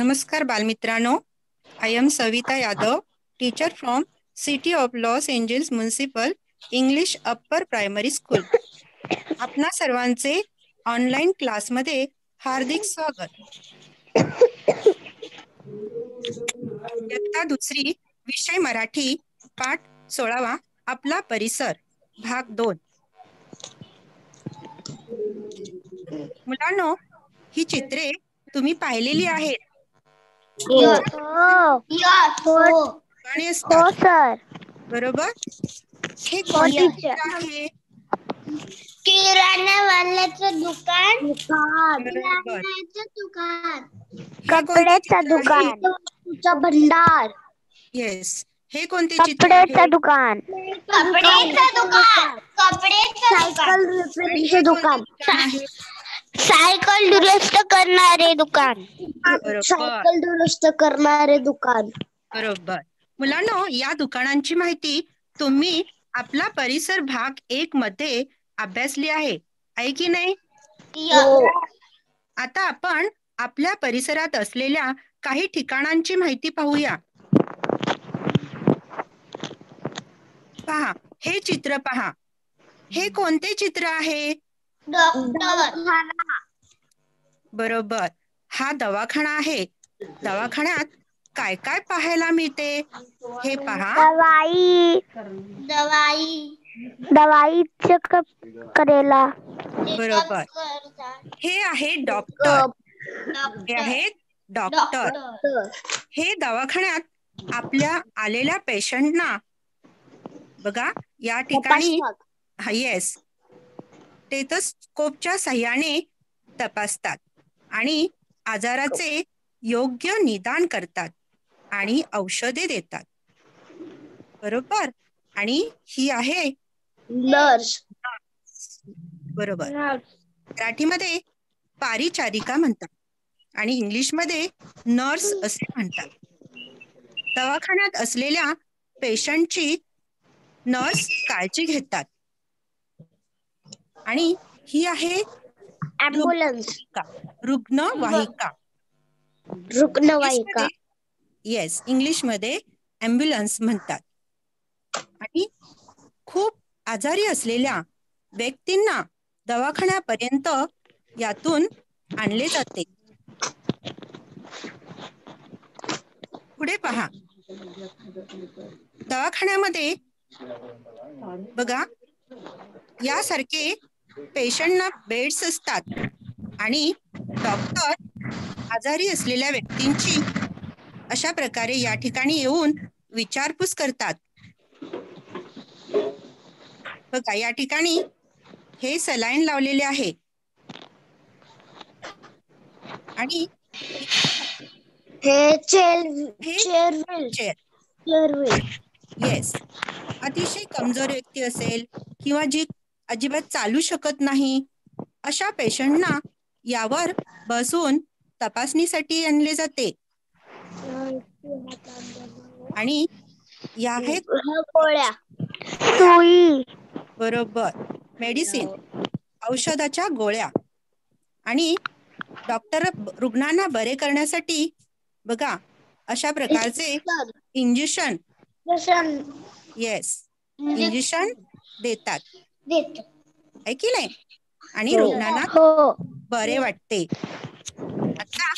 नमस्कार बालमित्रांनो. I am Savita Yadav, teacher from City of Los Angeles Municipal English Upper Primary School. आपणा सर्वांचे online क्लासमध्ये हार्दिक स्वागत. इयत्ता दुसरी, विषय मराठी, पाठ 16वा, आपला परिसर, भाग 2. मुलांनो, ही चित्रे तुम्ही पाहिलेली आहेत. ठिकाणी असतात, सर. बरोबर. हे कोणते चित्र आहे? किराणा वाल्याचं दुकान, बरोबर. दुकान, हे कोणते चित्र आहे? दुकान, भंडार, येस. हे कोणते चित्र आहे? दुकान, कपड्याचं दुकान, सायकल आणि रिपेअरिंगचे हे कोणते दुकान, दुकान आहे? सायकल दुरुस्त करणारे दुकान, बरोबर, दुरुस्त करणारे दुकान. बरोबर. मुलांनो, या दुकानांची माहिती तुम्ही आपला परिसर भाग 1 मध्ये अभ्यासली आहे की नाही? आता आपण आपल्या परिसरात असलेल्या काही ठिकाणांची माहिती पाहूया. पहा, हे चित्र पहा. हे कोणते चित्र आहे? बरोबर, हा दवाखाना आहे. दवाखान्यात काय काय पाहायला मिळते हे पहा. दवाई चेक करेला. बरोबर, हे आहे डॉक्टर. हे आहेत डॉक्टर. हे दवाखान्यात आपल्या आलेल्या पेशंटना बघा या ठिकाणी येस स्टेथोस्कोपच्या साहाय्याने तपासतात आणि आजाराचे योग्य निदान करतात आणि औषधे देतात. बरोबर. आणि ही आहे नर्स. बरोबर. मराठीमध्ये पारिचारिका म्हणतात आणि इंग्लिशमध्ये नर्स असे म्हणतात. दवाखान्यात असलेल्या पेशंटची नर्स काळजी घेतात. आणि ही आहे ॲम्ब्युलन्स. रुग्णवाहिका. रुग्णवाहिका. येस, इंग्लिशमध्ये ॲम्ब्युलन्स म्हणतात. आणि खूप आजारी असलेल्या व्यक्तींना दवाखान्यापर्यंत यातून आणले जाते. पुढे पहा, दवाखान्यामध्ये बघा यासारखे पेशंटना बेड्स असतात आणि डॉक्टर आजारी असलेल्या व्यक्तींची अशा प्रकारे या ठिकाणी येऊन विचारपूस करतात. बघा या ठिकाणी हे सलाईन लावलेले आहे आणि हे चेअर. चेअर. येस, अतिशय कमजोर व्यक्ती असेल किंवा जी अजिबात चालू शकत नाही अशा पेशंटना यावर बसून तपासणीसाठी आणले जाते. आणि या आहेत गोळ्या, सुई. बरोबर, मेडिसिन, औषधाच्या गोळ्या. आणि डॉक्टर रुग्णांना बरे करण्यासाठी बघा अशा प्रकारचे इंजेक्शन इंजेक्शन देतात, आहे की नाही? आणि रुग्णांना बरे वाटते. आता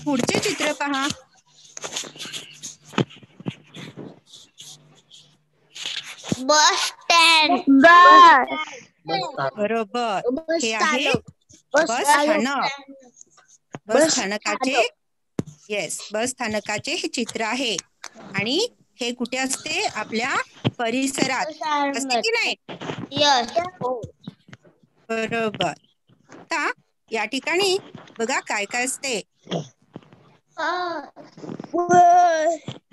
पुढचे चित्र पहा. Bus stand. बरोबर, हे आहे बस स्थानक. बस स्थानकाचे बस स्थानकाचे हे चित्र आहे. आणि हे कुठे असते? आपल्या परिसरात असते की नाही? बरोबर. आता या ठिकाणी बघा काय काय असते.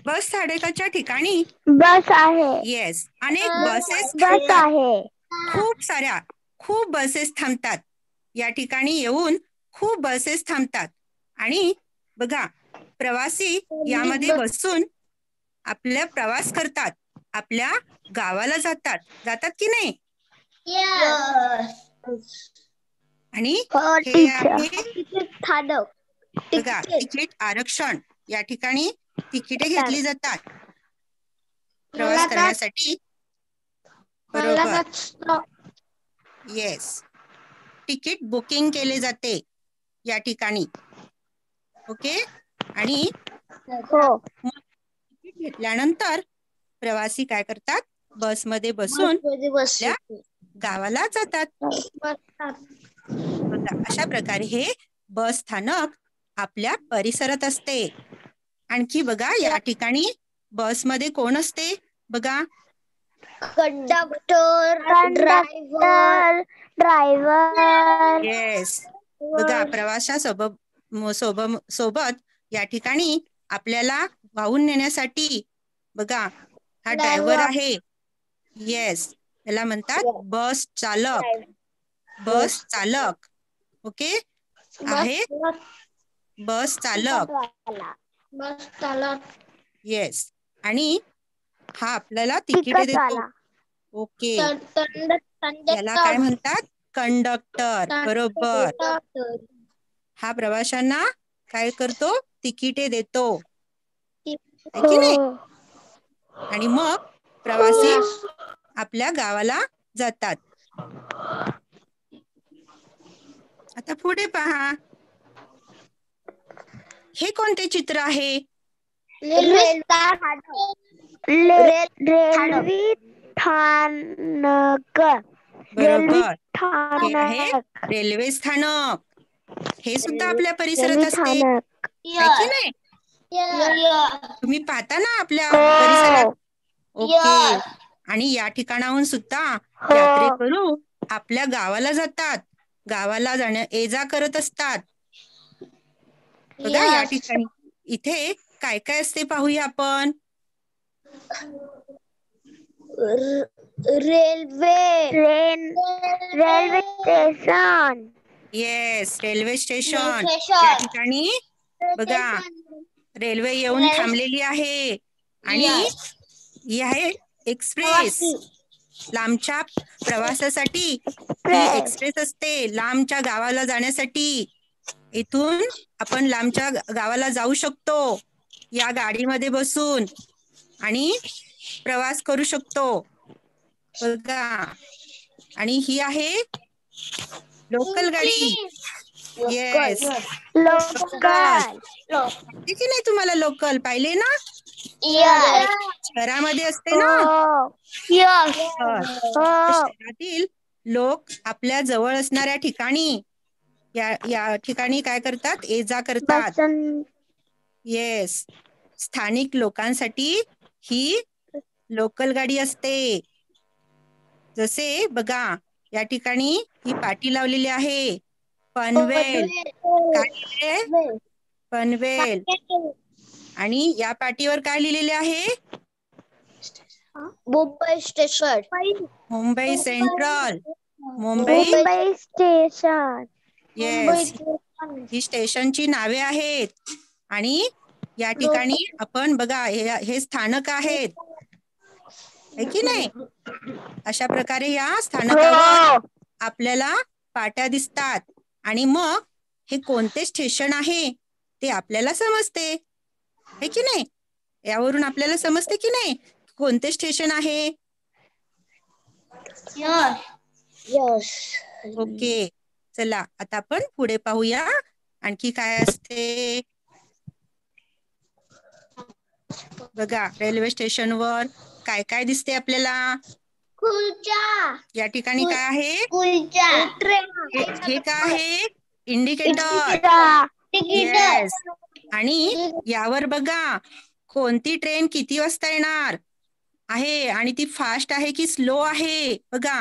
बस स्थानकाच्या ठिकाणी बस आहे. येस, अनेक बसेस बस आहे. खूप बसेस थांबतात. या ठिकाणी येऊन खूप बसेस थांबतात आणि बघा प्रवासी यामध्ये बसून आपला प्रवास करतात, आपल्या गावाला जातात की नाही? आणि हे आहे स्थानक. बघा, तिकीट आरक्षण या ठिकाणी तिकिटे घेतली जातात प्रवास करण्यासाठी. बरोबर. येस. तिकीट बुकिंग केले जाते या ठिकाणी. ओके. आणि हो. तिकीट घेतल्यानंतर प्रवासी काय करतात? बसमध्ये बसून आपल्या गावाला जातात. बघा, अशा प्रकारे हे बस स्थानक आपल्या परिसरात असते. आणखी बघा, या ठिकाणी बसमध्ये कोण असते? बघा, कंडक्टर, ड्रायव्हर. येस. बघा, सोबत या ठिकाणी आपल्याला वाहून नेण्यासाठी बघा हा ड्रायव्हर आहे. येस, त्याला म्हणतात बस चालक. बस चालक. ओके, आहे बस चालक. येस. आणि हा आपल्याला तिकिटे देतो. ओके, याला काय म्हणतात? कंडक्टर. बरोबर. हा प्रवाशांना काय करतो? तिकिटे देतो, है की नाही? आणि मग प्रवासी आपल्या गावाला जातात. आता पुढे पहा, हे कोणते चित्र आहे? रेल्वे स्थानक. बरोबर, हे आहे रेल्वे स्थानक. हे सुद्धा आपल्या परिसरात असते, है की नाही? तुम्ही पाहता ना आपल्या परिसरात. ओके. आणि या ठिकाणाहून सुद्धा यात्रेकरू आपल्या गावाला जातात. गावाला ये जा करत असतात. बघा, या ठिकाणी इथे काय काय असते पाहूया आपण. Railway station. Yes, railway station. या ठिकाणी बघा, रेल्वे येऊन थांबलेली आहे. आणि ही आहे एक्सप्रेस. लांबच्या प्रवासासाठी ही एक्सप्रेस असते, लांबच्या गावाला जाण्यासाठी. इथून आपण लांबच्या गावाला जाऊ शकतो या गाडीमध्ये बसून आणि प्रवास करू शकतो. बघा, आणि ही आहे लोकल गाडी. Yes, local. की नाही, तुम्हाला लोकल पाहिले ना? शहरामध्ये असते ना. शहरातील लोक आपल्या जवळ असणाऱ्या ठिकाणी या ठिकाणी काय करतात? ये जा करतात. येस, स्थानिक लोकांसाठी ही लोकल गाडी असते. जसे बघा, या ठिकाणी ही पाटी लावलेली आहे, पनवेल. काय लिहिलेले? पनवेल. आणि या पाटीवर काय लिहिलेले आहे? Mumbai station. Mumbai central. Mumbai station. Yes, ही स्टेशनची नावे आहेत. आणि या ठिकाणी आपण बघा, हे स्थानक आहेत, है की नाही? अशा प्रकारे या स्थानकावर आपल्याला पाट्या दिसतात. आणि मग हे कोणते स्टेशन आहे ते आपल्याला समजते, है की नाही? यावरून आपल्याला समजते की नाही कोणते स्टेशन आहे? ओके, चला आता आपण पुढे पाहूया आणखी काय असते. बघा, रेल्वे स्टेशनवर काय काय दिसते आपल्याला? या ठिकाणी काय आहे? हे काय आहे? इंडिकेटर. येस. आणि यावर बघा, कोणती ट्रेन किती वाजता येणार आहे आणि ती फास्ट आहे की स्लो आहे, बघा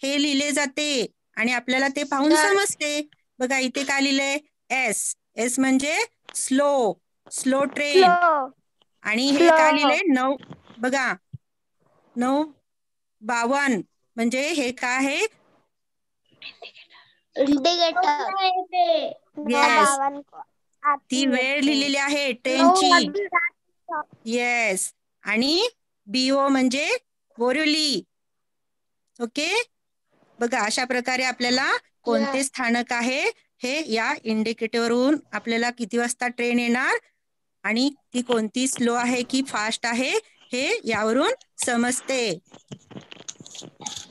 हे लिहिले जाते. आणि आपल्याला ते पाहून समजते. बघा, इथे काय लिहिले? एस. एस म्हणजे स्लो ट्रेन. आणि हे काय लिहिले? 9. बघा, 9:52 म्हणजे हे काय आहे? येस, ती वेळ लिहिलेली आहे ट्रेनची. येस. आणि BO म्हणजे बोरिवली. ओके, बघा, अशा प्रकारे आपल्याला कोणते स्थानक आहे हे या इंडिकेटरवरून आपल्याला किती वाजता ट्रेन येणार आणि ती कोणती स्लो आहे की फास्ट आहे हे यावरून समजते.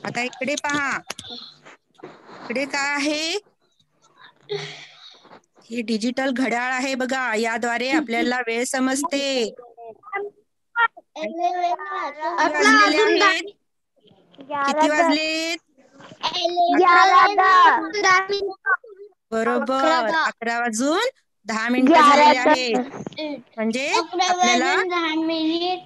आता इकडे पहा, इकडे काय आहे? ही डिजिटल घड्याळ आहे बघा. याद्वारे आपल्याला वेळ समजते. किती वाजलेले आहेत? किती वाजलेत? 11 बरोबर, 11 वाजून 10 मिनिटं झालेले आहेत. म्हणजे आपल्याला 10 मिनिट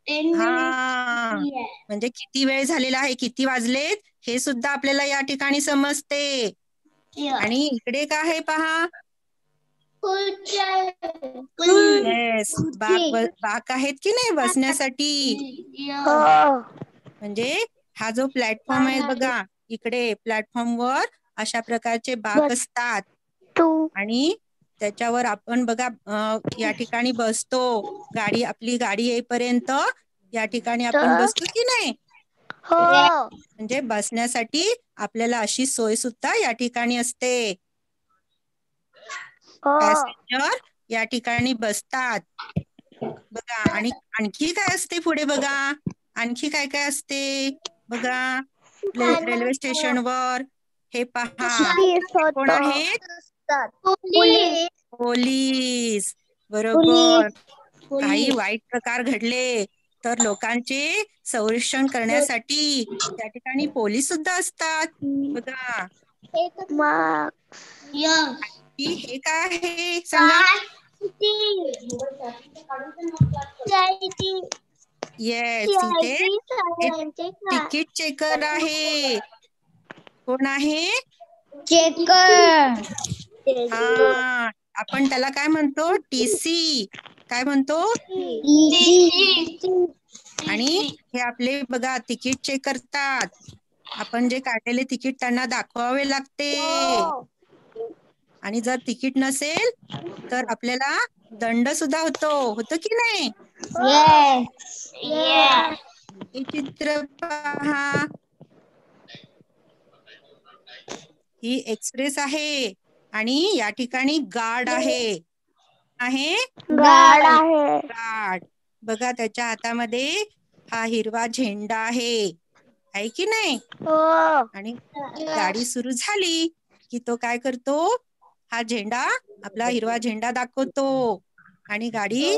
10 हा म्हणजे किती वेळ झालेला आहे, किती वाजलेत हे सुद्धा आपल्याला या ठिकाणी समजते. आणि इकडे काय आहे पहा. येस, बाक आहेत की नाही बसण्यासाठी. म्हणजे हा जो प्लॅटफॉर्म आहे बघा, इकडे प्लॅटफॉर्मवर अशा प्रकारचे बाक असतात आणि त्याच्यावर आपण बघा या ठिकाणी बसतो. आपली गाडी येईपर्यंत या ठिकाणी आपण बसतो की नाही. म्हणजे बसण्यासाठी आपल्याला अशी सोय सुद्धा या ठिकाणी असते. पॅसेंजर या ठिकाणी बसतात बघा. आणि आणखी काय असते पुढे बघा, आणखी काय काय असते बघा रेल्वे स्टेशनवर. हे पहा, कोण आहेत? पोलीस. बरोबर. काही वाईट प्रकार घडले तर लोकांचे संरक्षण करण्यासाठी त्या ठिकाणी पोलीस सुद्धा असतात बघा. हे काय आहे सांगा? येस, इथे हे तिकीट चेकर आहे. कोण आहे? हा, आपण त्याला काय म्हणतो? टीसी. काय म्हणतो? आणि हे आपले बघा तिकीट चेक करतात. आपण जे काढलेले तिकीट त्यांना दाखवावे लागते. आणि जर तिकीट नसेल तर आपल्याला दंड सुद्धा होतो की नाही. हे चित्र पहा, ही एक्सप्रेस आहे आणि या ठिकाणी गार्ड आहे. गार्ड बघा, त्याच्या हातामध्ये हा हिरवा झेंडा आहे की नाही. आणि गाडी सुरू झाली की तो काय करतो? हा झेंडा, आपला हिरवा झेंडा दाखवतो आणि गाडी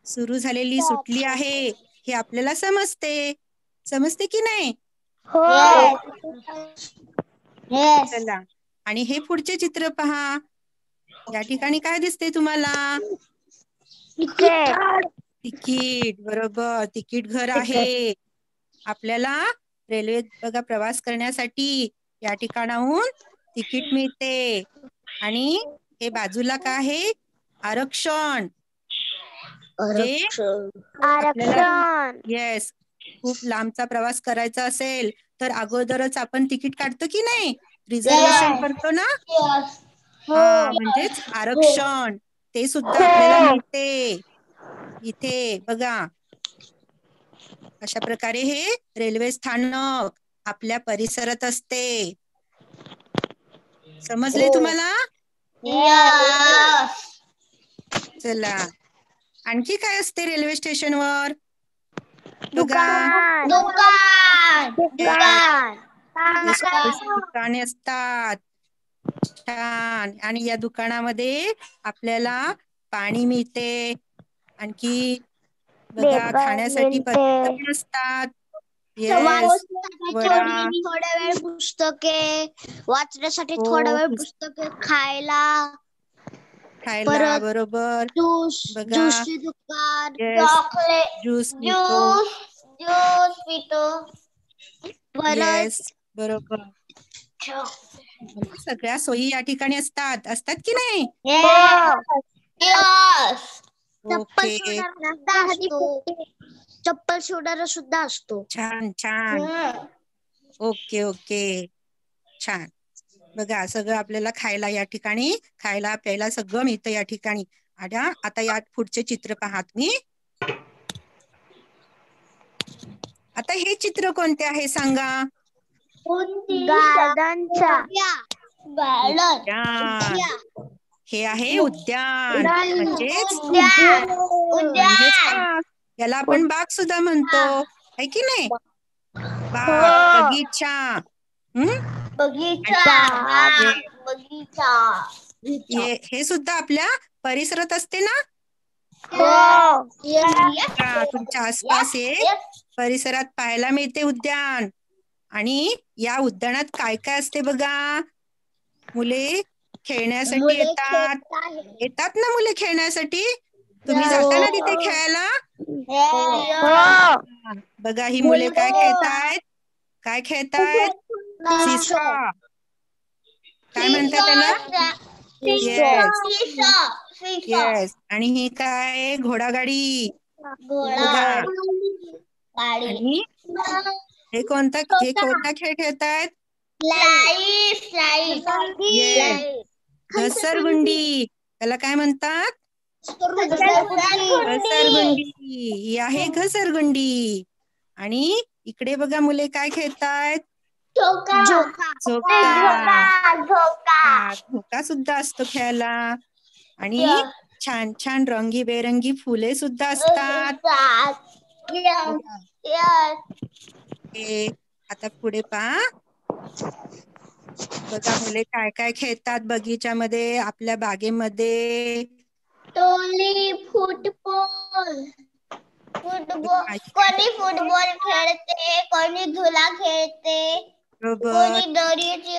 सुरू झालेली, सुटली आहे हे आपल्याला समजते की नाही. चला, आणि हे पुढचे चित्र पहा. या ठिकाणी काय दिसते तुम्हाला? तिकीट. बरोबर, तिकीट घर आहे. आपल्याला रेल्वेत बघा प्रवास करण्यासाठी या ठिकाणाहून तिकीट मिळते. आणि हे बाजूला काय आहे? आरक्षण. जे आपल्याला येस, खूप लांबचा प्रवास करायचा असेल तर अगोदरच आपण तिकीट काढतो की नाही, रिझर्वेशन करतो ना. हा, म्हणजेच आरक्षण. ते सुद्धा आपल्याला मिळते इथे बघा. अशा प्रकारे हे रेल्वे स्थानक आपल्या परिसरात असते. समजले तुम्हाला? चला, आणखी काय असते रेल्वे स्टेशनवर बघा. दुकाने असतात. छान. आणि या दुकानामध्ये आपल्याला पाणी मिळते. आणखी बघा खाण्यासाठी पदार्थ पण असतात. येस, वडा. थोड्या वेळ पुस्तके वाचण्यासाठी, हो, थोडा वेळ पुस्तके खायला. खायला. बरोबर बघा. ज्यूसचे दुकान, येस, ज्यूस मिळतो. ज्यूस पितो. येस, बरोबर. सगळ्या सोयी या ठिकाणी असतात की नाही. ओके, चप्पल शोधायला सुद्धा असतो. छान छान. ओके, छान. बघा, सगळं आपल्याला खायला या ठिकाणी, खायला प्यायला सगळं मिळतं या ठिकाणी. आता या पुढचे चित्र पहा तुम्ही. आता हे चित्र कोणते आहे सांगा? गार्डनचा. उद्यान. हे आहे उद्यान म्हणजेच बाग. याला आपण बाग सुद्धा म्हणतो, आहे की नाही? बाग, बगीचा. हे सुद्धा आपल्या परिसरात असते ना? तुमच्या आसपास एक परिसरात पाहायला मिळते उद्यान. आणि या उद्यानात काय काय असते बघा. मुले खेळण्यासाठी येतात ना मुले खेळण्यासाठी. तुम्ही जाता ना तिथे खेळायला? बघा ही मुले काय खेळतायत? काय खेळतायत? सीसॉ. काय म्हणतात त्याला? येस. आणि ही काय? घोडागाडी. बघा. आणि हे कोणता खेळ खेळतायत? येस. घसरगुंडी. त्याला काय म्हणतात? घसरगुंडी. ही आहे घसरगुंडी. आणि इकडे बघा मुले काय खेळतायत? झोका सुद्धा असतो खेळायला. आणि छान छान रंगीबेरंगी फुले सुद्धा असतात. आता पुढे पहा. बघा मुले काय काय खेळतात बगीच्यामध्ये, आपल्या बागेमध्ये. कोणी फुटबॉल खेळते, कोणी झुला खेळते, कोणी दोरीची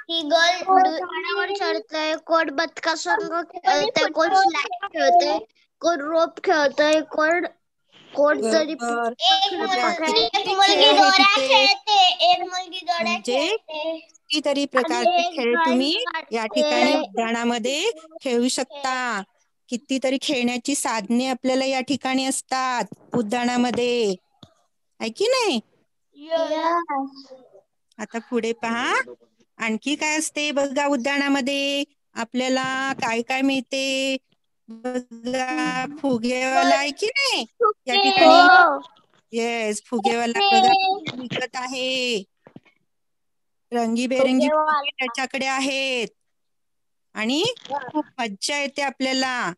झाडावर चढतंय, कोण बदका संग खेळतंय, कोण स्लाईड खेळतंय, कोण रोप खेळतंय, कोणतरी एक मुलगी दोऱ्या खेळते, एक मुलगी दोऱ्या खेळते. कितीतरी प्रकारचे खेळ तुम्ही या ठिकाणी उद्यानामध्ये खेळू शकता. कितीतरी खेळण्याची साधने आपल्याला या ठिकाणी असतात उद्यानामध्ये, आहे की नाही? आता पुढे पहा. आणखी काय असते बघा उद्यानामध्ये. आपल्याला काय काय मिळते बघा. फुगेवाला आहे की नाही या ठिकाणी? येस. फुगेवाला बघा विकत आहे. रंगीबेरंगी फुगे त्याच्याकडे आहेत. आणि खूप मज्जा येते आपल्याला.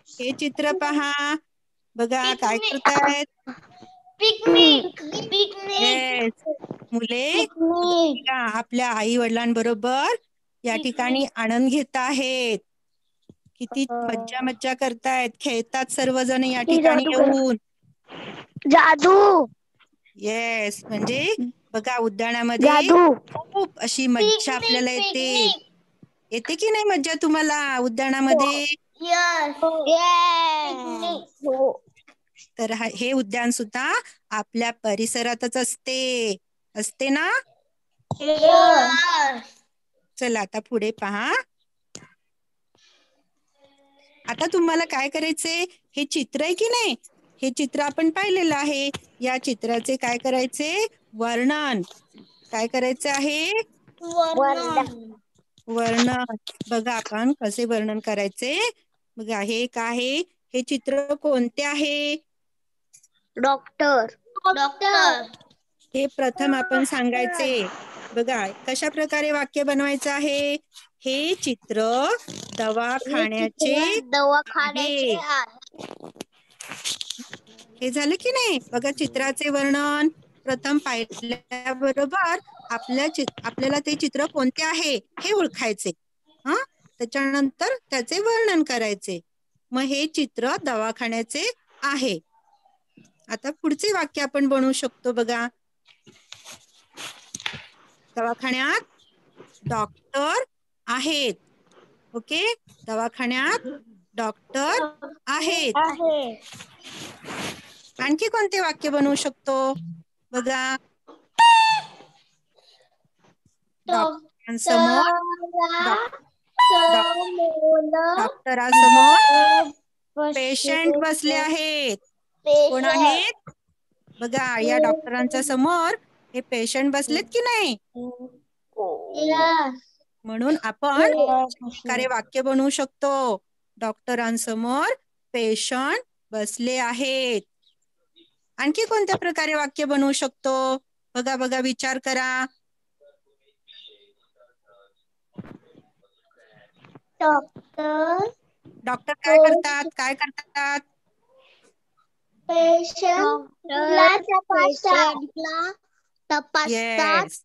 हे चित्र पहा. बघा काय करतायत. येस. मुले आपल्या आई वडिलांबरोबर या ठिकाणी आनंद घेत आहेत. किती मज्जा करतायत, खेळतात सर्वजण या ठिकाणी येऊन. जादू. येस. म्हणजे बघा उद्यानामध्ये खूप अशी मज्जा आपल्याला येते की नाही मज्जा तुम्हाला उद्यानामध्ये? तर हे उद्यान सुद्धा आपल्या परिसरातच असते ना? चला आता पुढे पहा. आता तुम्हाला काय करायचंय? हे चित्र आहे की नाही, हे चित्र आपण पाहिलेलं आहे. या चित्राचे काय करायचे? वर्णन. काय करायचं आहे? वर्णन. बघा आपण कसे वर्णन करायचे. बघा हे काय आहे? हे चित्र कोणते आहे? डॉक्टर. हे प्रथम आपण सांगायचे. बघा कशा प्रकारे वाक्य बनवायचं आहे. हे चित्र दवाखान्याचे आहे. हे झालं की नाही? बघा चित्राचे वर्णन प्रथम पाहिल्याबरोबर आपल्याला ते चित्र कोणते आहे हे ओळखायचे. त्याच्यानंतर त्याचे वर्णन करायचे. मग हे चित्र दवाखान्याचे आहे. आता पुढचे वाक्य आपण बनवू शकतो बघा. दवाखान्यात डॉक्टर आहेत. ओके. दवाखान्यात डॉक्टर आहेत. आणखी कोणते वाक्य बनवू शकतो बघा. डॉक्टरांसमोर पेशंट बसले आहेत. कोण आहेत? बघा या डॉक्टरांच्या समोर हे पेशंट बसलेत की नाही? म्हणून आपण प्रकारे वाक्य बनवू शकतो. डॉक्टरांसमोर पेशंट बसले आहेत. आणखी कोणत्या प्रकारे वाक्य बनवू शकतो बघा बघा, विचार करा. डॉक्टर डॉक्टर काय करतात? काय करतात? पेशंटला तपासतात. येस.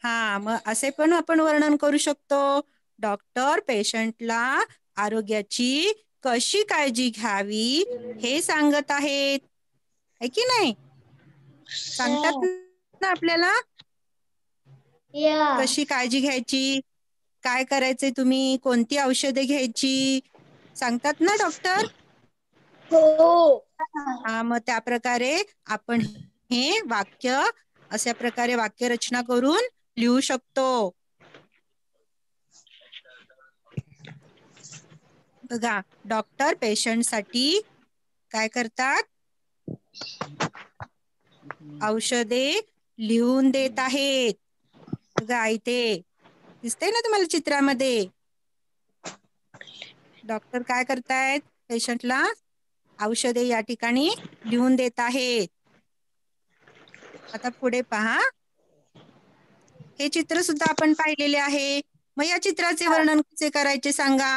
हा, मग असे पण आपण वर्णन करू शकतो. डॉक्टर पेशंटला आरोग्याची कशी काळजी घ्यावी हे सांगत आहेत, है की नाही? सांगतात ना आपल्याला कशी काळजी घ्यायची, काय करायचंय, तुम्ही कोणती औषधे घ्यायची, सांगतात ना डॉक्टर. हो. हा, मग त्या प्रकारे आपण हे वाक्य अशा प्रकारे वाक्यरचना करून लिहू शकतो. बघा, डॉक्टर पेशंटसाठी काय करतात? औषधे लिहून देत आहेत. बघा, इथे दिसतंय ना तुम्हाला चित्रामध्ये. डॉक्टर काय करतायत? पेशंटला औषधे या ठिकाणी लिहून देत आहेत. आता पुढे पहा, हे चित्र सुद्धा आपण पाहिलेले आहे. मग या चित्राचे वर्णन कसे करायचे सांगा.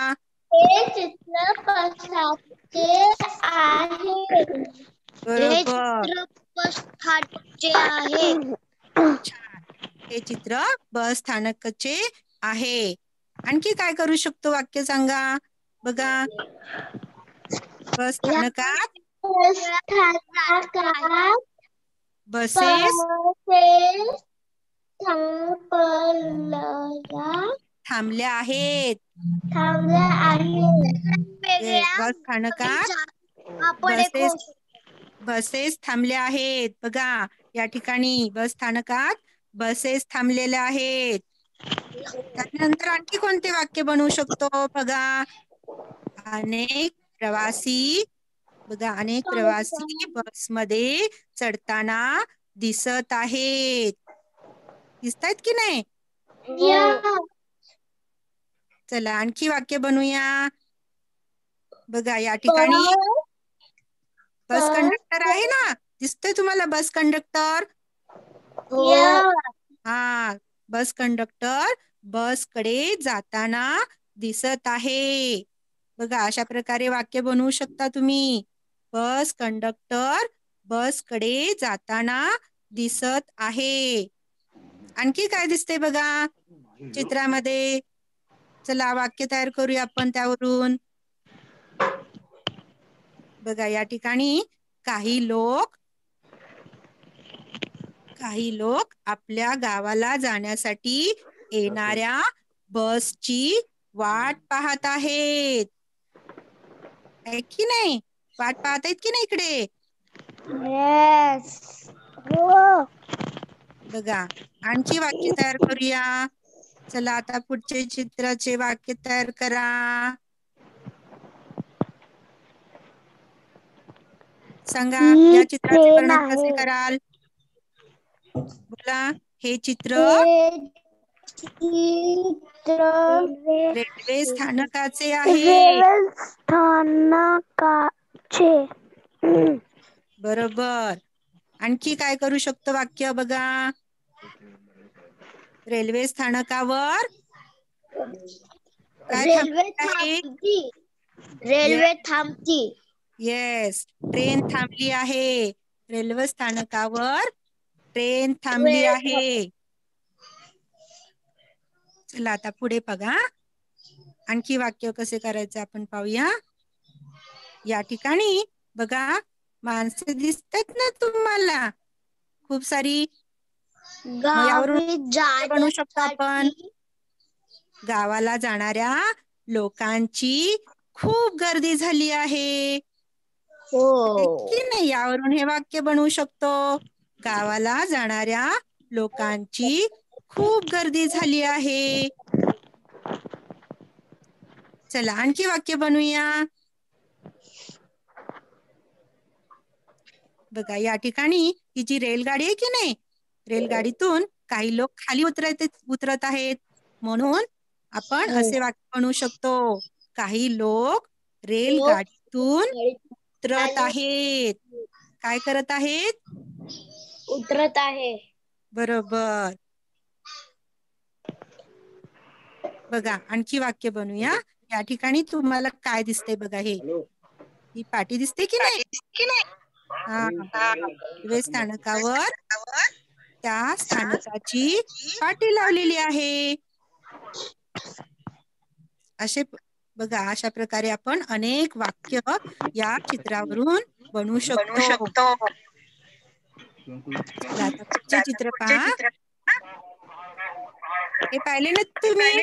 हे चित्र कशाचे आहे? हे बरोबर, चित्र बस स्थानकचे आहे. छान. हे चित्र बस स्थानकाचे आहे. आणखी काय करू शकतो वाक्य सांगा. बघा, बस स्थानकात स्थानकात बसेस थांबल्या आहेत. थांबल्या आहेत. बस स्थानकात आपण एक बसेस थांबल्या आहेत. बघा, या ठिकाणी बस स्थानकात बसेस थांबलेल्या आहेत. त्यानंतर आणखी कोणते वाक्य बनवू शकतो? बघा, अनेक प्रवासी बसमध्ये चढताना दिसत आहेत. दिसतायत की नाही? चला आणखी वाक्य बनवूया. बघा, या ठिकाणी बस कंडक्टर आहे ना, दिसतोय तुम्हाला बस कंडक्टर? हा, बस कंडक्टर बसकडे जाताना दिसत आहे. बघा, अशा प्रकारे वाक्य बनवू शकता तुम्ही. बस कंडक्टर बसकडे जाताना दिसत आहे. आणखी काय दिसते बघा चित्रामध्ये? चला वाक्य तयार करूया आपण त्यावरून. बघा, या ठिकाणी काही लोक आपल्या गावाला जाण्यासाठी येणाऱ्या बसची वाट पाहत आहेत, है की नाही? वाट पाहत आहेत की नाही इकडे? बघा, आणखी वाक्य तयार करूया. चला आता पुढचे चित्राचे वाक्य तयार करा. सांगा, या चित्राचे वर्णन कसे कराल? बोला, हे चित्र रेल्वे स्थानकाचे आहे. बरोबर. आणखी काय करू शकतो वाक्य? बघा, रेल्वे स्थानकावर काय थांबली? रेल्वे थांबती. येस, ट्रेन थांबली आहे. रेल्वे स्थानकावर ट्रेन थांबली आहे. चला आता पुढे बघा, आणखी वाक्य कसे करायचे आपण पाहूया. या ठिकाणी बघा, माणसे दिसतात ना तुम्हाला खूप सारी. मग यावरून बनवू शकतो आपण. गावाला जाणाऱ्या लोकांची खूप गर्दी झाली आहे, की नाही? यावरून हे वाक्य बनवू शकतो. गावाला जाणाऱ्या लोकांची खूप गर्दी झाली आहे. चला आणखी वाक्य बनवूया. बघा, या ठिकाणी ही जी रेलगाडी आहे की नाही, रेलगाडीतून काही लोक खाली उतरत आहेत, म्हणून आपण असे वाक्य बनवू शकतो. काही लोक रेलगाडीतून उतरत आहेत. काय करत आहेत? उतरत आहे. बरोबर. बघा आणखी वाक्य बनवूया. या ठिकाणी तुम्हाला काय दिसतंय बघा, हे ही पाटी दिसते की नाही? हा, रेल्वे स्थानकावर त्या स्थानकाची पाटी लावलेली आहे. असे बघा, अशा प्रकारे आपण अनेक वाक्य या चित्रावरून बनवू शकतो. चला, आता पुढचे चित्र पहा. हे पाहिले ना तुम्ही?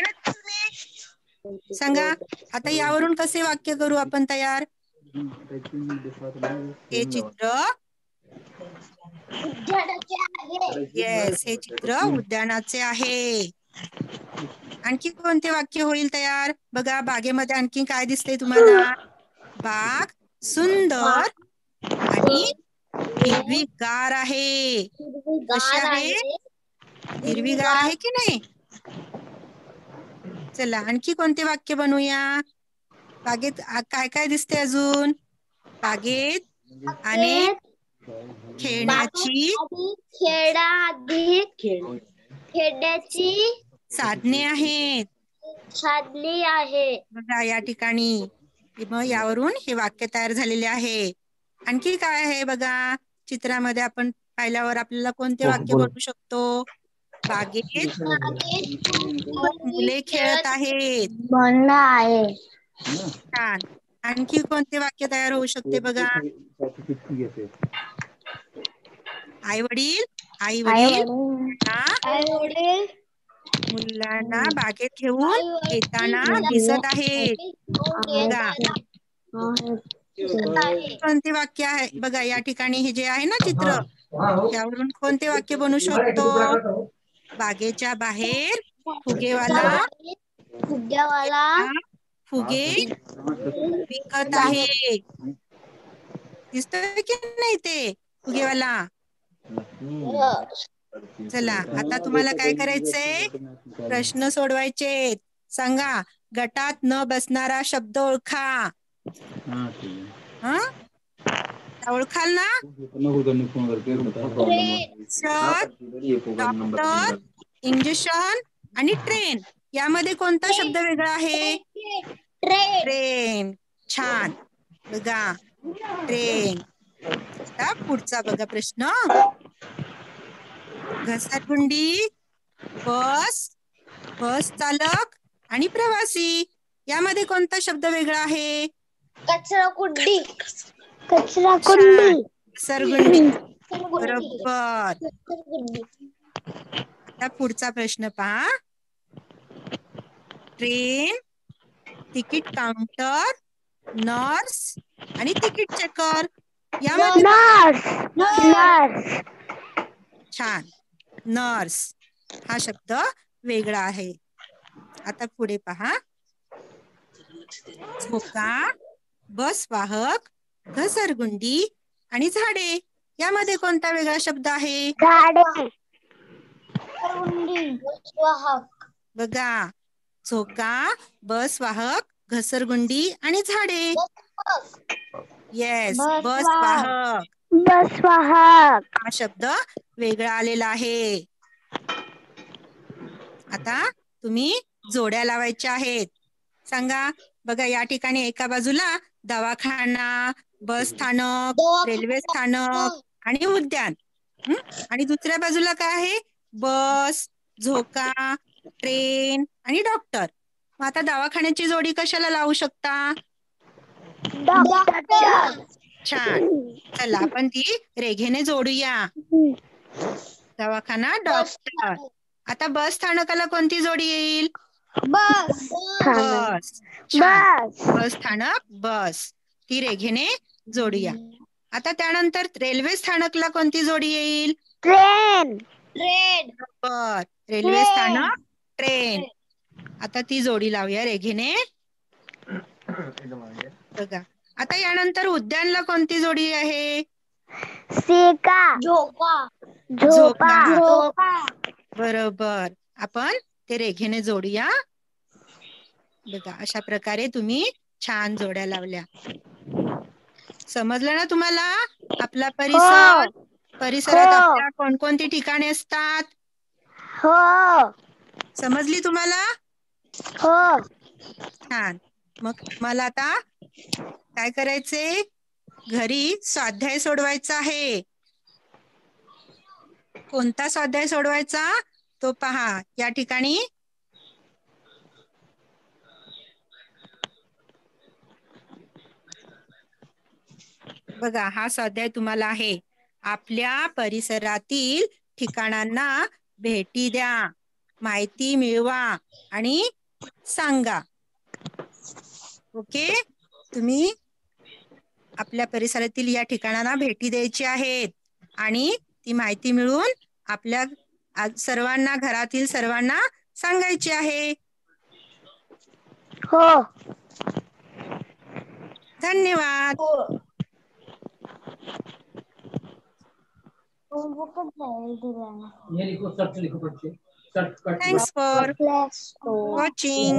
सांगा आता यावरून कसे वाक्य करू आपण तयार? हे चित्र, येस, हे चित्र उद्यानाचे आहे. आणखी कोणते वाक्य होईल तयार? बघा, बागेमध्ये आणखी काय दिसतंय तुम्हाला? बाग सुंदर आणि हिरवीगार आहे. कशी आहे? हिरवीगार आहे की नाही? चला, आणखी कोणते वाक्य बनवूया? बागेत काय काय दिसते अजून? बागेत अनेक खेळण्याची खेळण्याची साधने आहेत. साधने आहे. बघा या ठिकाणी, मग यावरून हे वाक्य तयार झालेले आहे. आणखी काय आहे बघा, चित्रामध्ये आपण पाहिल्यावर आपल्याला कोणते वाक्य बनवू शकतो? बागेत मुले खेळत आहेत. म्हणणं आहे. छान. आणखी कोणते वाक्य तयार होऊ शकते बघा? आई वडील मुलांना बागेत घेऊन येताना दिसत आहेत. बघा कोणते वाक्य आहे बघा, या ठिकाणी हे जे आहे ना चित्र, यावरून कोणते वाक्य बनवू शकतो? बागेच्या बाहेर फुगेवाला फुगे विकत आहे. दिसतोय की नाही ते फुगेवाला? चला, आता तुम्हाला काय करायचंय? प्रश्न सोडवायचे. सांगा, गटात न बसणारा शब्द ओळखा. ओळखाल ना? डॉक्टर, इंजेक्शन आणि ट्रेन, यामध्ये कोणता शब्द वेगळा आहे? ट्रेन. छान. बघा, ट्रेन. आता पुढचा बघा प्रश्न. घसरगुंडी, बस, बस चालक आणि प्रवासी, यामध्ये कोणता शब्द वेगळा आहे? कचराकुंडी. घसरगुंडी. बरोबर. आता पुढचा प्रश्न पहा. ट्रेन, तिकीट काउंटर, नर्स आणि तिकीट चेकर, यामध्ये छान. नर्स हा शब्द वेगळा आहे. आता पुढे पहा. झोका, बस वाहक, घसरगुंडी आणि झाडे, यामध्ये कोणता वेगळा शब्द आहे? बघा, झोका, बस वाहक, घसरगुंडी आणि झाडे. येस, बस वाहक हा शब्द वेगळा आलेला आहे. आता तुम्ही जोड्या लावायच्या आहेत. सांगा बघा, या ठिकाणी एका बाजूला दवाखाना, बस स्थानक, रेल्वे स्थानक आणि उद्यान, आणि दुसऱ्या बाजूला काय आहे? बस, झोका, ट्रेन आणि डॉक्टर. मग आता दवाखान्याची जोडी कशाला लावू शकता? छान. चला, आपण ती रेघेने जोडूया. दवाखाना, डॉक्टर. आता बस स्थानकाला कोणती जोडी येईल? बस. छान. बस स्थानक, बस, ती रेघेने जोडूया. आता त्यानंतर रेल्वे स्थानकला कोणती जोडी येईल? ट्रेन. बरोबर, रेल्वे स्थानक, ट्रेन. आता ती जोडी लावूया रेघेने. बघा, आता यानंतर उद्यानला कोणती जोडी आहे? झोका. बरोबर, आपण ते रेघेने जोडूया. बघा, अशा प्रकारे तुम्ही छान जोड्या लावल्या. समजलं ना तुम्हाला आपला परिसर? परिसरात आपल्या कोणकोणती ठिकाणे असतात? हो समजली तुम्हाला? हो छान. मग मला आता काय करायचे? घरी स्वाध्याय सोडवायचा आहे. कोणता स्वाध्याय सोडवायचा तो पहा या ठिकाणी. बघा, हा स्वाध्याय तुम्हाला आहे. आपल्या परिसरातील ठिकाणांना भेटी द्या, माहिती मिळवा आणि सांगा. ओके, तुम्ही आपल्या परिसरातील या ठिकाणांना भेटी द्यायची आहेत आणि ती माहिती मिळवून आपल्या सर्वांना, घरातील सर्वांना सांगायची आहे. हो धन्यवाद. Thanks for watching.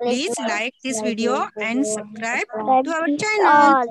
Please like this video and subscribe to our channel.